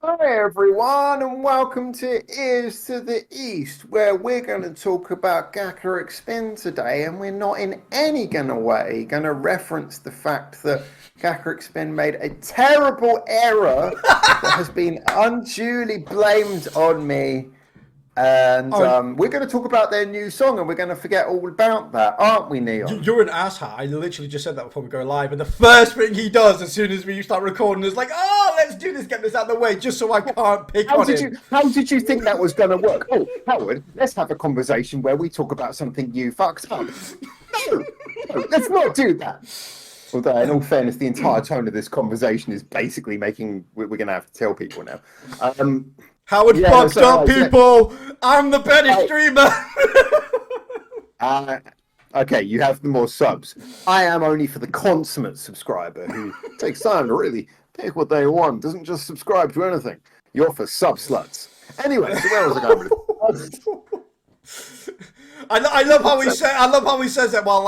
Hi everyone, and welcome to Ears to the East, where we're going to talk about Gacharic Spin today, and we're not in any way going to reference the fact that Gacharic Spin made a terrible error that has been unduly blamed on me. And Oh, we're going to talk about their new song, and we're going to forget all about that, aren't we, Neon? you're an asshat. I literally just said that before we go live, and the first thing he does as soon as we start recording is like, "Oh, let's do this, get this out of the way, just so I can't pick How on did you him." how did you think that was going to work? Oh, Howard, let's have a conversation where we talk about something you fucked up. No, no, let's not do that. Although, in all fairness, the entire tone of this conversation is basically making we're going to have to tell people now. Howard Yeah, no, fucked so up, people. I'm the better I, streamer. uh, okay, you have the more subs. I am only for the consummate subscriber who takes time to really pick what they want, doesn't just subscribe to anything. You're for sub sluts. Anyway, so where was I going with this? I love how he said. I love how he says that while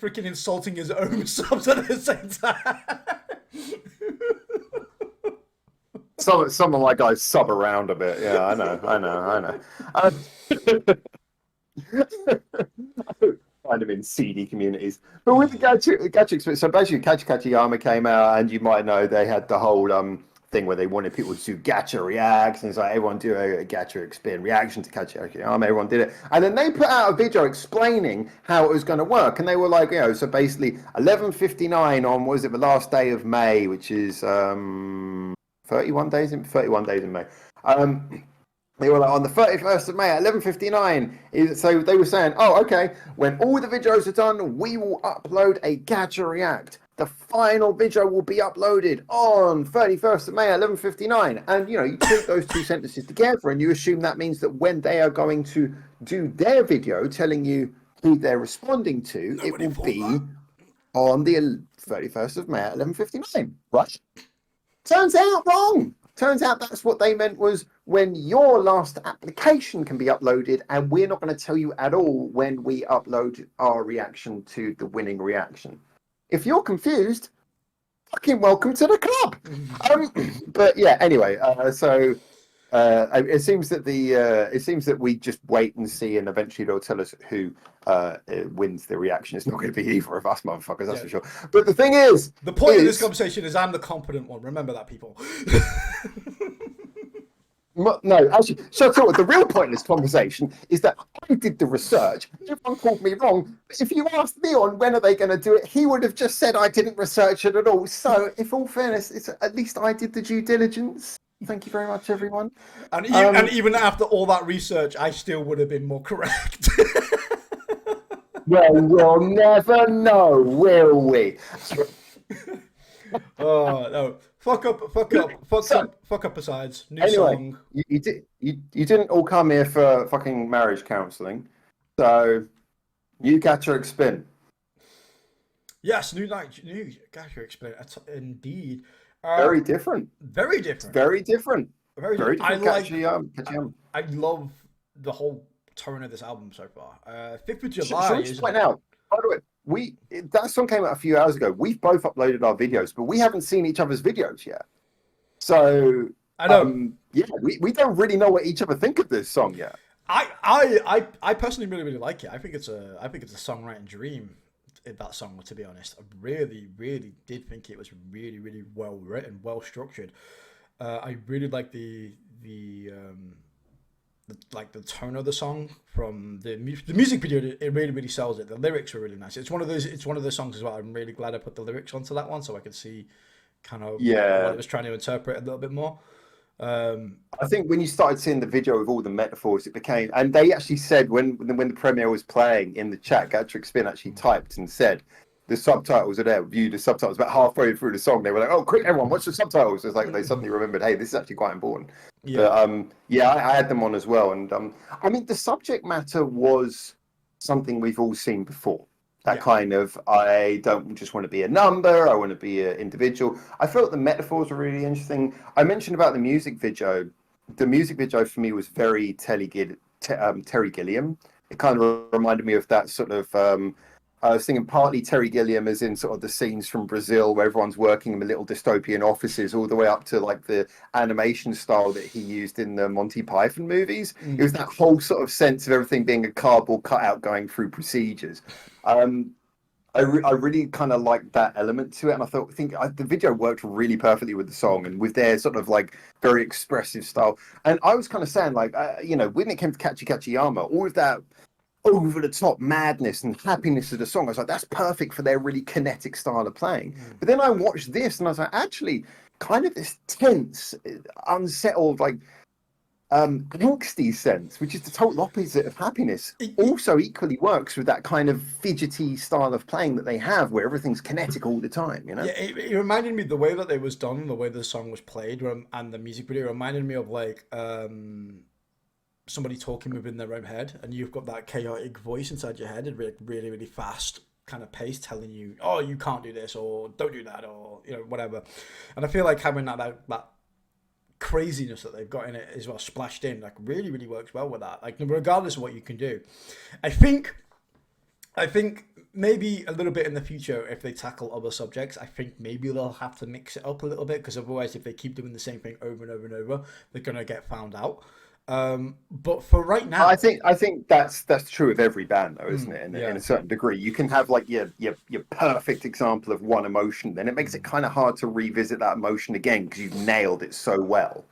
freaking insulting his own subs at the same time. Someone like I sub around a bit. Yeah, I know. Kind of in seedy communities. But with the Gacha Spin, so basically Kachiyama came out, and you might know they had the whole thing where they wanted people to do gacha reacts, and it's like everyone do a Gacharic Spin reaction to Kachiyama, everyone did it. And then they put out a video explaining how it was going to work, and they were like, so basically 11:59 on, what was it, the last day of May, which is 31 days in May. They were like on the 31st of May at 11:59. So they were saying, oh, okay, when all the videos are done, we will upload a Gacha React. The final video will be uploaded on 31st of May at 11:59. And you take those two sentences together, and you assume that means that when they are going to do their video telling you who they're responding to, it will be on the 31st of May at 11:59. Right? Turns out wrong. Turns out that's what they meant was when your last application can be uploaded, and we're not going to tell you at all when we upload our reaction to the winning reaction. If you're confused, fucking welcome to the club. But yeah, anyway, it seems that we just wait and see, and eventually they'll tell us who wins the reaction. It's not going to be either of us, motherfuckers, that's for sure. But the thing is, The point of this conversation is I'm the competent one. Remember that, people. No, actually, so the real point of this conversation is that I did the research. Everyone called me wrong. If you asked Leon when are they going to do it, he would have just said I didn't research it at all. So, if all fairness, it's at least I did the due diligence. Thank you very much, everyone. And even after all that research, I still would have been more correct. Well, we'll never know, will we? Oh no! Fuck up. Besides, new Anyway, song. you didn't all come here for fucking marriage counselling, so you Gacharic Spin. Yes, new Gacharic Spin. Indeed. Very different. Very It's different. very different. Very Very different. different. Gachiyama. I love the whole tone of this album so far. 5th of Shall July we is just point out? By the way, that song came out a few hours ago. We've both uploaded our videos, but we haven't seen each other's videos yet. So I know. yeah, we don't really know what each other think of this song yet. I personally really like it. I think it's a songwriting dream. That song, to be honest, I really did think it was really well written, well structured. I really like the tone of the song from the music video. It really sells it. The lyrics are really nice. It's one of those songs as well. I'm really glad I put the lyrics onto that one so I could see kind of what it was trying to interpret a little bit more. I think when you started seeing the video with all the metaphors, it became, and they actually said when the premiere was playing in the chat, Gacharic Spin actually typed and said the subtitles are there. View the subtitles. About halfway through the song, they were like, "Oh, quick, everyone, watch the subtitles!" It's like they suddenly remembered, "Hey, this is actually quite important." Yeah. But I had them on as well, and I mean, the subject matter was something we've all seen before. That kind of, I don't just want to be a number, I want to be an individual. I felt the metaphors were really interesting. I mentioned about the music video. The music video for me was very Terry Gilliam. It kind of reminded me of that sort of I was thinking partly Terry Gilliam, as in sort of the scenes from Brazil where everyone's working in little dystopian offices, all the way up to like the animation style that he used in the Monty Python movies. It was that whole sort of sense of everything being a cardboard cutout going through procedures. I really kind of liked that element to it, and the video worked really perfectly with the song and with their sort of like very expressive style. And I was kind of saying, like, when it came to Catchy Catchy Yama, all of that over the top madness and happiness of the song, I was like, that's perfect for their really kinetic style of playing. But then I watched this and I was like, actually, kind of this tense, unsettled, like angsty sense, which is the total opposite of happiness, also equally works with that kind of fidgety style of playing that they have, where everything's kinetic all the time. Yeah, it reminded me the way that it was done, the way the song was played, and the music video reminded me of like somebody talking within their own head, and you've got that chaotic voice inside your head, and really, really fast kind of pace telling you, oh, you can't do this, or don't do that, or whatever. And I feel like having that craziness that they've got in it as well splashed in, like, really, really works well with that. Like, regardless of what you can do, I think maybe a little bit in the future, if they tackle other subjects, I think maybe they'll have to mix it up a little bit, because otherwise, if they keep doing the same thing over and over and over, they're gonna get found out. But for right now, I think that's true of every band, though, isn't it? In a certain degree, you can have like your perfect example of one emotion, then it makes it kind of hard to revisit that emotion again because you've nailed it so well.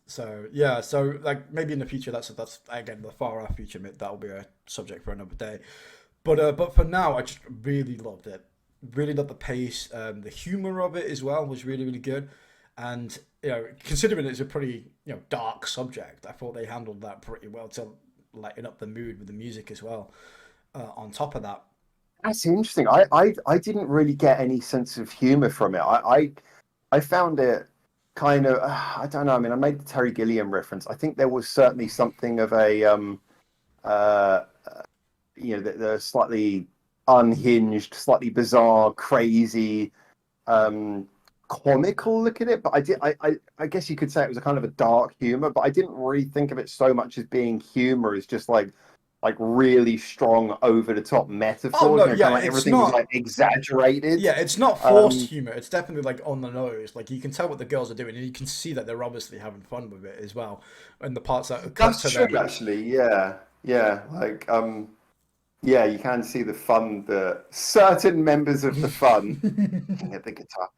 So yeah, so like maybe in the future, that's again the far off future. That'll be a subject for another day. But for now, I just really loved it. Really loved the pace. The humor of it as well was really, really good. And considering it's a pretty dark subject, I thought they handled that pretty well to lighten up the mood with the music as well. On top of that, that's interesting. I didn't really get any sense of humor from it. I found it kind of I don't know. I mean, I made the Terry Gilliam reference. I think there was certainly something of a the slightly unhinged, slightly bizarre, crazy, comical look at it. But I guess you could say it was a kind of a dark humor, but I didn't really think of it so much as being humor, as just like really strong, over the top metaphors. Oh no, yeah, like everything was like exaggerated. Yeah, it's not forced humor. It's definitely like on the nose. Like you can tell what the girls are doing, and you can see that they're obviously having fun with it as well. And the parts that cut to true, them, actually. Yeah, like yeah, you can see the fun that certain members of the fun looking at the guitar.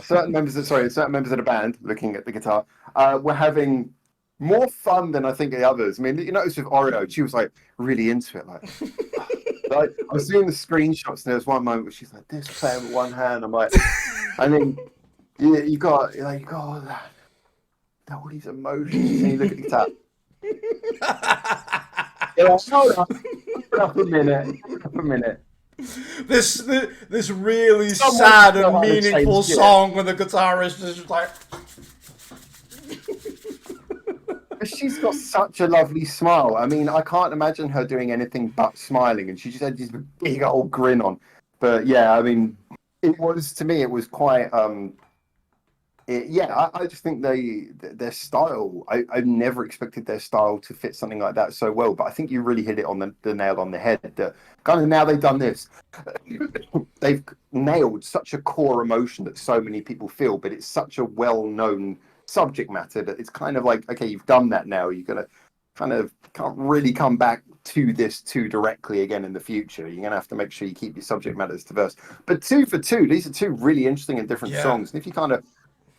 Certain members of the band looking at the guitar were having more fun than I think the others. I mean, you notice with Oreo, she was like really into it. Like I was doing the screenshots, and there was one moment where she's like this, playing with one hand. I'm like, and then you got all all these emotions, and you look at the guitar. You're like, hold up a minute. This really sad and meaningful song with the guitarist is just like. She's got such a lovely smile. I mean, I can't imagine her doing anything but smiling, and she just had this big old grin on. But yeah, I mean, it was quite. I just think their style. I never expected their style to fit something like that so well. But I think you really hit it on the nail on the head. That kind of now they've done this, they've nailed such a core emotion that so many people feel. But it's such a well-known subject matter that it's kind of like, okay, you've done that now. You're gonna kind of can't really come back to this too directly again in the future. You're gonna have to make sure you keep your subject matters diverse. But 2 for 2, these are 2 really interesting and different songs. And if you kind of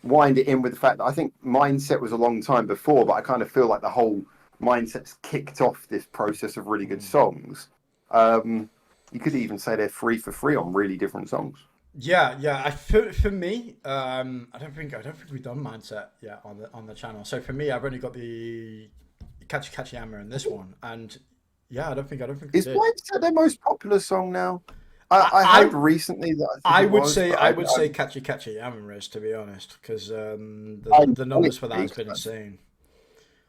wind it in with the fact that I think Mindset was a long time before, but I kind of feel like the whole Mindset's kicked off this process of really good songs. You could even say they're 3 for 3 on really different songs. Yeah. For me, I don't think we've done Mindset yet on the channel. So for me, I've only got the Catchy Hammer in this one, and yeah, I don't think is Mindset their most popular song now? I heard recently that I would say Catchy Hammer is, to be honest, because the numbers for that has been insane.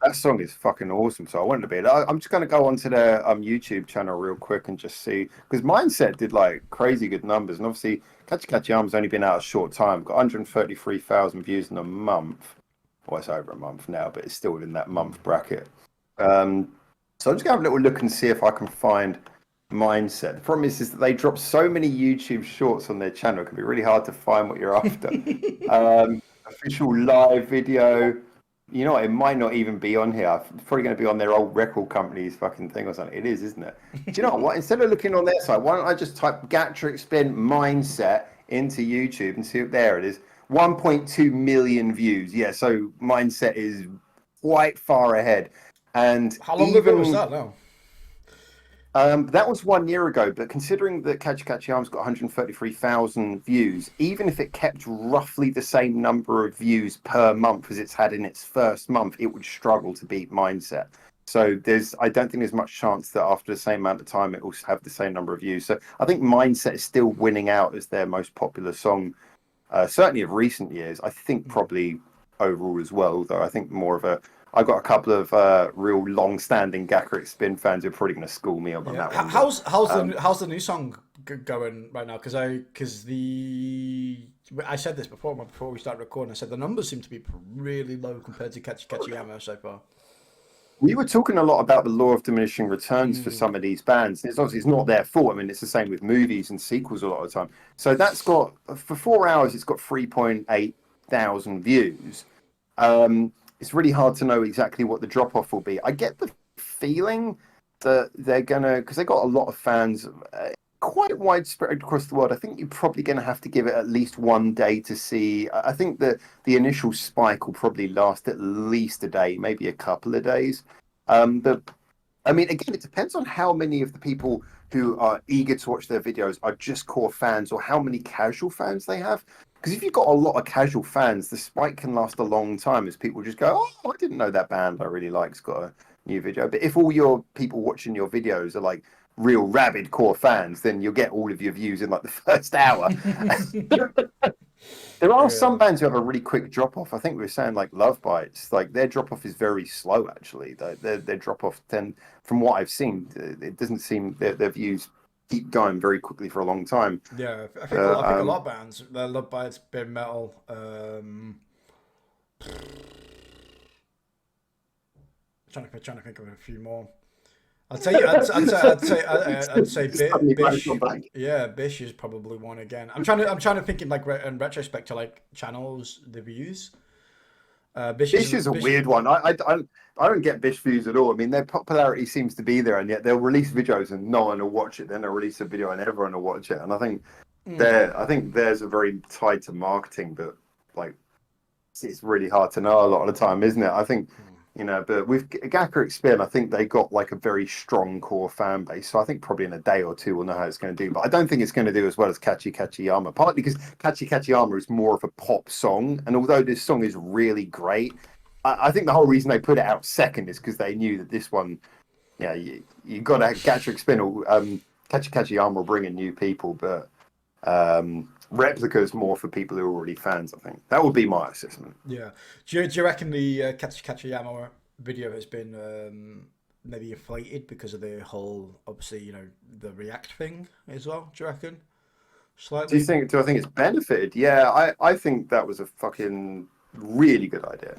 That song is fucking awesome, so I wanted to be. I'm just going to go onto their YouTube channel real quick and just see, because Mindset did like crazy good numbers, and obviously Catchy Hammer's only been out a short time, got 133,000 views in a month. Well, it's over a month now, but it's still within that month bracket. So I'm just going to have a little look and see if I can find mindset. The problem is that they drop so many YouTube shorts on their channel. It can be really hard to find what you're after. Official live video. You know what? It might not even be on here. It's probably going to be on their old record company's fucking thing or something. It is, isn't it? Do you know what? Instead of looking on their site, why don't I just type Gacharic Spin mindset into YouTube and see what there it is. 1.2 million views. Yeah, so mindset is quite far ahead. And how long ago was that now? That was 1 year ago, but considering that Catchy Catchy Arm's got 133,000 views, even if it kept roughly the same number of views per month as it's had in its first month, it would struggle to beat Mindset. So I don't think there's much chance that after the same amount of time it will have the same number of views. So I think Mindset is still winning out as their most popular song, certainly of recent years. I think probably overall as well, though I think more of a... I've got a couple of real long-standing Gacharic Spin fans who are probably going to school me up on that one. How's the new song going right now? Because I said this before we started recording. I said the numbers seem to be really low compared to Catchy Catchy Ammo so far. We were talking a lot about the law of diminishing returns for some of these bands. It's obviously not their fault. I mean, it's the same with movies and sequels a lot of the time. So that's got, for 4 hours, it's got 3.8 thousand views. It's really hard to know exactly what the drop-off will be. I get the feeling that they're going to, because they got a lot of fans, quite widespread across the world. I think you're probably going to have to give it at least 1 day to see. I think that the initial spike will probably last at least a day, maybe a couple of days. But, I mean, again, it depends on how many of the people who are eager to watch their videos are just core fans or how many casual fans they have. Because if you've got a lot of casual fans, the spike can last a long time as people just go, oh, I didn't know that band I really like's got a new video. But if all your people watching your videos are like real rabid core fans, then you'll get all of your views in like the first hour. There are some bands who have a really quick drop-off. I think we were saying like Love Bites, like their drop-off is very slow actually. Their drop-off, from what I've seen, it doesn't seem their views keep going very quickly for a long time. Yeah, I think a lot of bands, Love Bites, Bare Metal, trying to think of a few more. I'd say Bish. Yeah, Bish is probably one again. I'm trying to think in like in retrospect to like channels the views. Bish is a weird one. I don't get Bish views at all. I mean, their popularity seems to be there, and yet they'll release videos and no one will watch it. Then they'll release a video and everyone will watch it. And I think theirs are very tied to marketing, but like it's really hard to know a lot of the time, isn't it? I think. You know, but with Gacharic Spin, I think they got like a very strong core fan base. So I think probably in a day or two we'll know how it's going to do. But I don't think it's going to do as well as Catchy Catchy Armor, partly because Catchy Catchy Armor is more of a pop song. And although this song is really great, I think the whole reason they put it out second is because they knew that this one, yeah, you got to Gacharic Spin or Catchy Catchy Armor will bring in new people, but Replica is more for people who are already fans, I think. That would be my assessment. Yeah. Do you reckon the Catchy Catchy Ammo video has been maybe inflated because of the whole, obviously, you know, the React thing as well? Do you reckon? Slightly. Do I think it's benefited? Yeah, I think that was a fucking really good idea.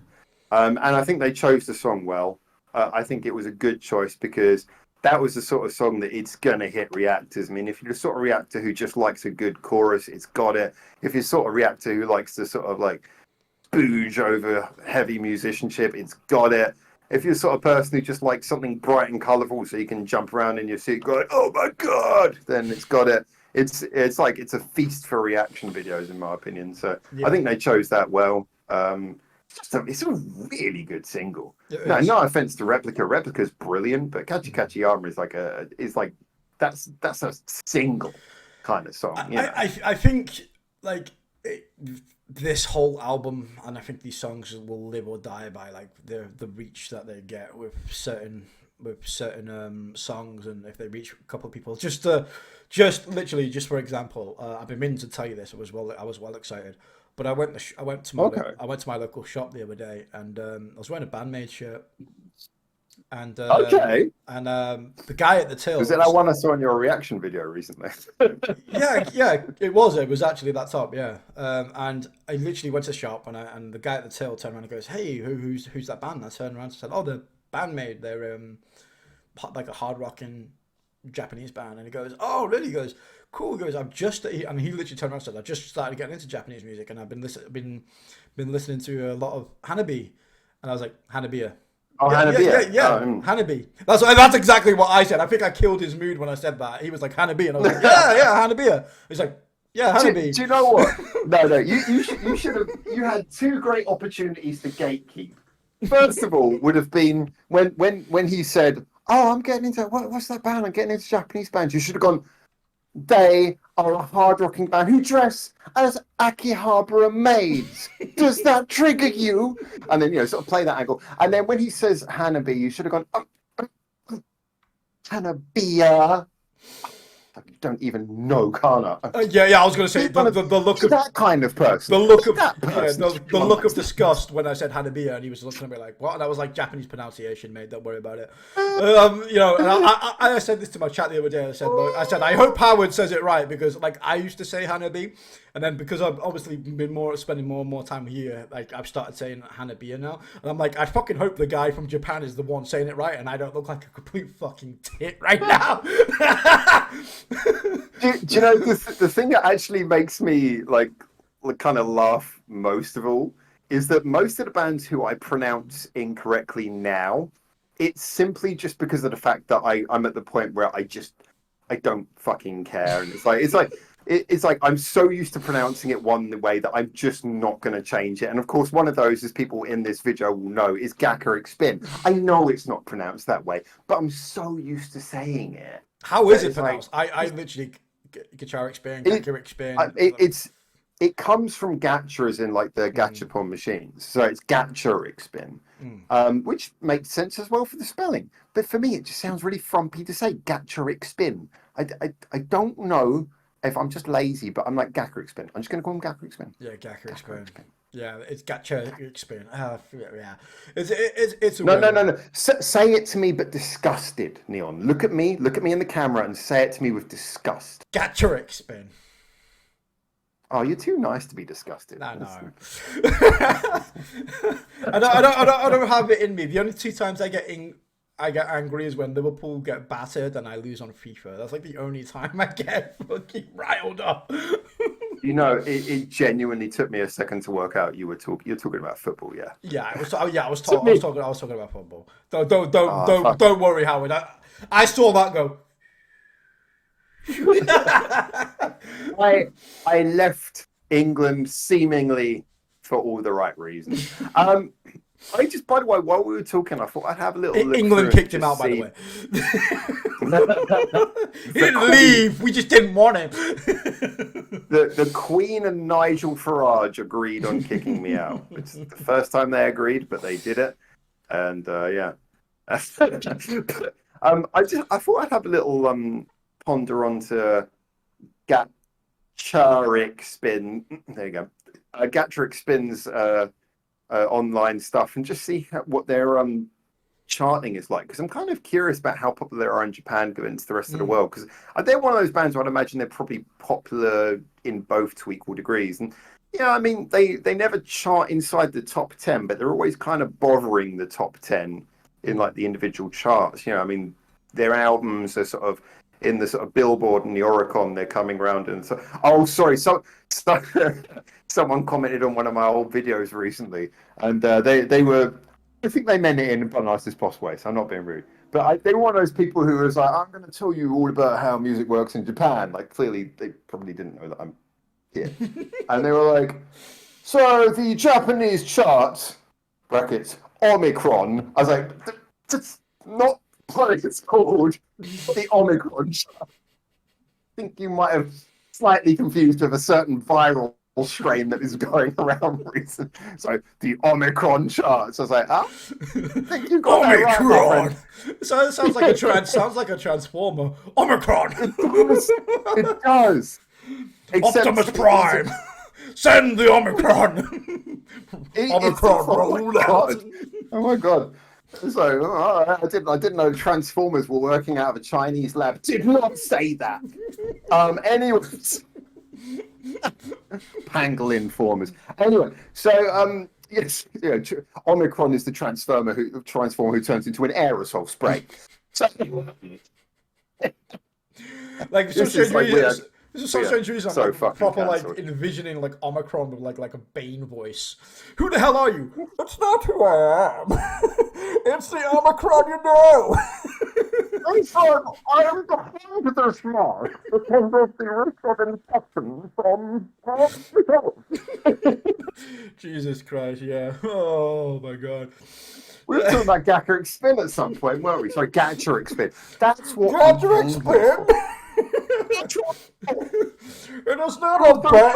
And I think they chose the song well. I think it was a good choice because that was the sort of song that it's going to hit reactors. I mean, if you're the sort of reactor who just likes a good chorus, it's got it. If you're sort of reactor who likes to sort of like spooge over heavy musicianship, it's got it. If you're the sort of person who just likes something bright and colourful so you can jump around in your seat going, oh my God, then it's got it. It's a feast for reaction videos, in my opinion. So yeah. I think they chose that well. It's a really good single. No offense to Replica. Replica's brilliant, but Catchy Catchy Armor is that's a single kind of song. I think like this whole album, and I think these songs will live or die by like the reach that they get with certain songs, and if they reach a couple of people, just literally for example, I've been meaning to tell you this. I was well excited. But I went to my local shop the other day, and I was wearing a Bandmade shirt. And and the guy at the till, was it that one I saw in your reaction video recently? yeah, it was actually that top, yeah. And I literally went to the shop, and the guy at the till turned around and goes, "Hey, who's that band?" And I turned around and said, "Oh, the Bandmade. They're like a hard rocking Japanese band, and he goes, "Oh, really?" He goes, "Cool." He goes, "I've just," and he literally turned around and said, "I just started getting into Japanese music, and I've been listening to a lot of Hanabi," and I was like, "Hanabiya." Oh, Yeah, yeah, yeah, Hanabiya. yeah. Hanabi. That's exactly what I said. I think I killed his mood when I said that. He was like Hanabi, and I was like, yeah, Hanabiya. He's like, yeah, Hanabi. Do you know what? No, you should have. You had two great opportunities to gatekeep. First of all, would have been when he said, "Oh, I'm getting into what's that band? I'm getting into Japanese bands." You should have gone. They are a hard rocking band who dress as Akihabara maids. Does that trigger you? And then sort of play that angle. And then when he says Hanabi, you should have gone Hanabiya. You don't even know Kana. Yeah. I was going to say the look of that kind of person. The look of the look of disgust when I said Hanabiya, and he was looking at me like, "What?" And I was like, "Japanese pronunciation, mate. Don't worry about it." And I said this to my chat the other day. I said, I hope Howard says it right, because like I used to say Hanabi, and then because I've obviously been spending more and more time here, like I've started saying Hanabiya now, and I'm like, I fucking hope the guy from Japan is the one saying it right, and I don't look like a complete fucking tit right now. do you know the thing that actually makes me like kind of laugh most of all is that most of the bands who I pronounce incorrectly now, it's simply just because of the fact that I'm at the point where I don't fucking care, and it's like I'm so used to pronouncing it one way that I'm just not going to change it. And of course, one of those, as people in this video will know, is Gacharic Spin. I know it's not pronounced that way, but I'm so used to saying it. How is it pronounced? I literally Gacharic Spin, Gacharic Spin. It comes from gacha as in like the gachapon machines, so it's Gacharic Spin, which makes sense as well for the spelling. But for me, it just sounds really frumpy to say Gacharic Spin. I don't know if I'm just lazy, but I'm like Gacharic Spin. I'm just going to call him Gacharic Spin. Yeah, Gacharic Spin. Yeah, it's Gacharic Spin. Yeah, it's a no. Say it to me, but disgusted, Neon. Look at me in the camera, and say it to me with disgust. Gacharic Spin. Oh, you're too nice to be disgusted. I know. I don't have it in me. The only two times I get angry is when Liverpool get battered and I lose on FIFA. That's like the only time I get fucking riled up. It genuinely took me a second to work out you're talking about football, yeah. Yeah, I was talking about football. Don't worry, Howard. I saw that go. I left England seemingly for all the right reasons. By the way, while we were talking, I thought I'd have a little look. England kicked him out, by the way. He didn't leave. We just didn't want him. The Queen and Nigel Farage agreed on kicking me out. It's the first time they agreed, but they did it. And yeah. I thought I'd have a little ponder onto Gacharic Spin. There you go. Gacharic Spin's online stuff, and just see what their charting is like, because I'm kind of curious about how popular they are in Japan going to the rest of the world, because they're one of those bands where I'd imagine they're probably popular in both to equal degrees. And I mean, they never chart inside the top 10, but they're always kind of bothering the top 10 in like the individual charts. I mean, their albums are sort of in the sort of Billboard and the Oricon. They're coming around, and someone commented on one of my old videos recently, and they were, I think they meant it in the nicest possible way, so I'm not being rude, but they were one of those people who was like, I'm going to tell you all about how music works in Japan. Like, clearly they probably didn't know that I'm here. And they were like, so the Japanese chart brackets Omicron. I was like, that's not what it's called, the Omicron chart. I think you might have slightly confused with a certain viral strain that is going around recently. So the Omicron charts. I was like, I think you got Omicron. That right, So it sounds like a transformer. Omicron. It does. Except Optimus Prime. Send the Omicron. Omicron roll out. Oh my god. So I didn't know Transformers were working out of a Chinese lab. Did not say that. Anyways. Pangolin formers. Anyway, so yes, Omicron is the transformer who turns into an aerosol spray. So Like This is like This is so strange. I'm so like, fucking proper cancelled. like envisioning like Omicron with like a Bane voice. Who the hell are you? It's not who I am. It's the Omicron you know. I'm sorry, I am behind this mask because of the risk of infection from Jesus Christ, yeah. Oh my god. We were talking about Gacharic Spin at some point, weren't we? Sorry, Gacharic Spin. That's what Gacharic Spin. It is not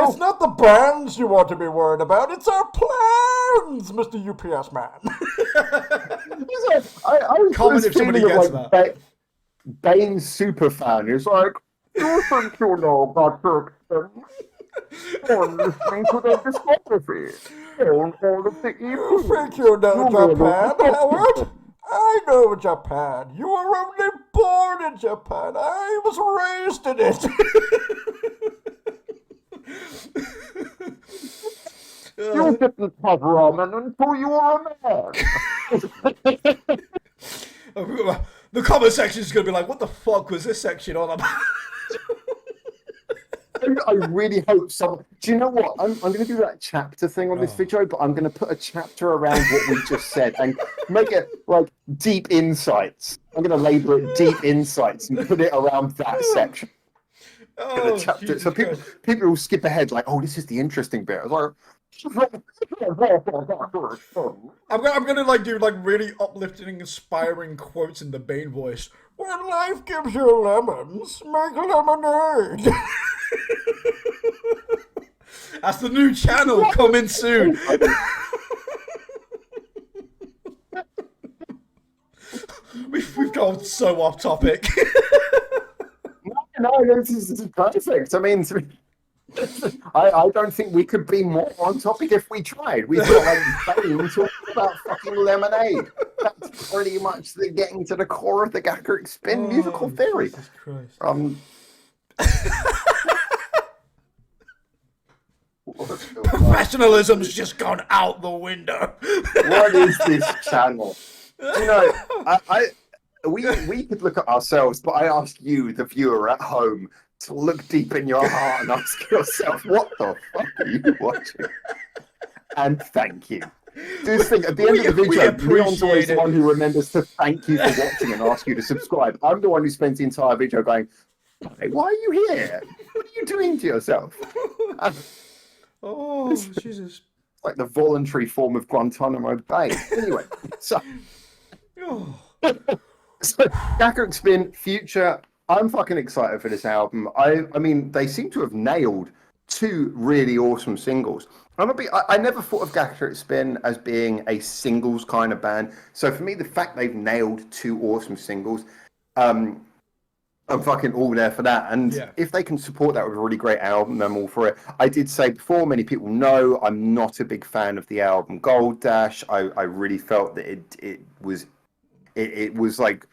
it's not the bands you want to be worried about. It's our plans, Mr. UPS man. I was Comment if somebody gets that. Bane super fan. He's like, you think you know Gacharic Spin? On listening to their discography. On all of the EPs. You think you know Japan, Howard? I know Japan. You were only born in Japan. I was raised in it. You didn't have ramen until you were a man. The comment section is going to be like, what the fuck was this section all about? I really hope someone. Do you know what? I'm going to do that chapter thing on this video, but I'm going to put a chapter around what we just said and make it like deep insights. I'm going to label it deep insights and put it around that section. Oh, chapter. So people will skip ahead, like, oh, this is the interesting bit. I was like, I'm gonna like do like really uplifting, inspiring quotes in the Bane voice. When life gives you lemons, make lemonade. That's the new channel coming soon. We've gone so off topic. No, this is perfect. I mean, I don't think we could be more on topic if we tried. We've got like Bane talking about fucking lemonade. That's pretty much getting to the core of the Gacharic Spin musical theory. Jesus Christ. Professionalism's just gone out the window. What is this channel? You know, we could look at ourselves, but I ask you, the viewer at home, to look deep in your heart and ask yourself, what the fuck are you watching? And thank you. Just think, at the end of the video, Leon's always the one who remembers to thank you for watching and ask you to subscribe. I'm the one who spends the entire video going, hey, why are you here? What are you doing to yourself? Oh, Jesus. Like the voluntary form of Guantanamo Bay. Anyway, so Gacharic Spin, Future. I'm fucking excited for this album. I mean, they seem to have nailed two really awesome singles. I never thought of Gacharic Spin as being a singles kind of band. So for me, the fact they've nailed two awesome singles, I'm fucking all there for that. And if they can support that with a really great album, I'm all for it. I did say before, many people know I'm not a big fan of the album Gold Dash. I really felt that it was like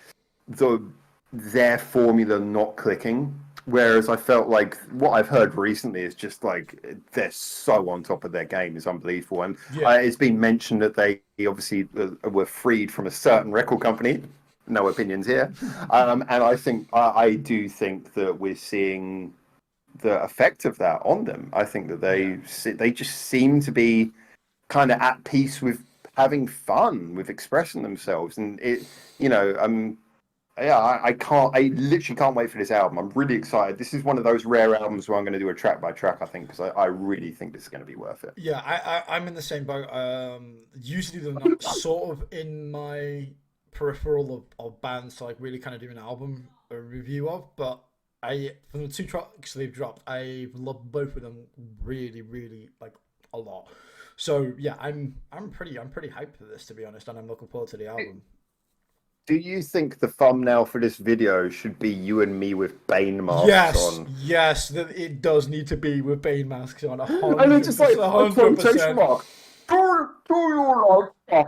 their formula not clicking. Whereas I felt like what I've heard recently is just like they're so on top of their game is unbelievable. And it's been mentioned that they obviously were freed from a certain record company. No opinions here. And I do think that we're seeing the effect of that on them. I think that they just seem to be kind of at peace with having fun, with expressing themselves. And I literally can't wait for this album. I'm really excited. This is one of those rare albums where I'm going to do a track by track, I think, because I really think this is going to be worth it. Yeah, I'm in the same boat. Usually they're not sort of in my peripheral of bands to like really kind of do an album review of, but from the two tracks they've dropped, I love both of them really, really like a lot. So yeah, I'm pretty hyped for this, to be honest, and I'm looking forward to the album. Do you think the thumbnail for this video should be you and me with Bane masks on? Yes, it does need to be with Bane masks on. And it's just like a quotation mark. Do you like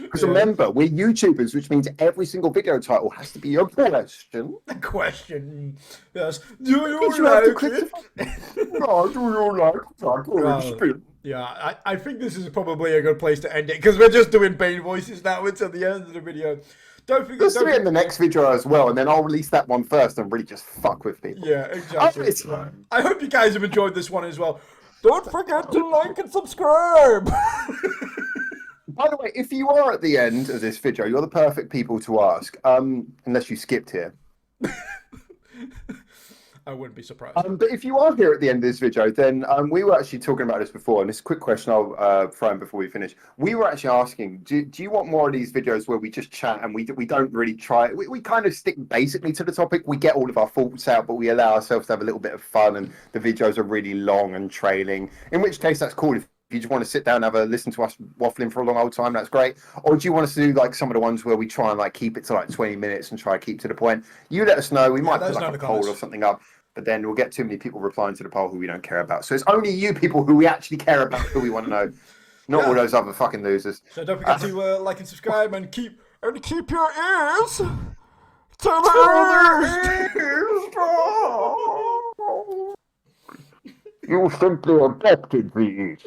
Because remember, we're YouTubers, which means every single video title has to be a question. A question, yes. Do you like it? Do you like Gacharic Spin? Yeah, I think this is probably a good place to end it because we're just doing Bane voices now until the end of the video. Don't forget. Let's do it in the next video as well, and then I'll release that one first and really just fuck with people. Yeah, exactly. Oh, I hope you guys have enjoyed this one as well. Don't forget to like and subscribe. By the way, if you are at the end of this video, you're the perfect people to ask, unless you skipped here. I wouldn't be surprised. But if you are here at the end of this video, then we were actually talking about this before, and this quick question I'll throw in before we finish. We were actually asking, do you want more of these videos where we just chat and we don't really try? We kind of stick basically to the topic. We get all of our thoughts out, but we allow ourselves to have a little bit of fun, and the videos are really long and trailing, in which case that's cool. If you just want to sit down and have a listen to us waffling for a long old time, that's great. Or do you want us to do like some of the ones where we try and like keep it to like 20 minutes and try to keep to the point? You let us know. We might put like a poll or something up. But then we'll get too many people replying to the poll who we don't care about. So it's only you people who we actually care about, who we want to know, not all those other fucking losers. So don't forget to like and subscribe and keep your ears to You simply adopted these.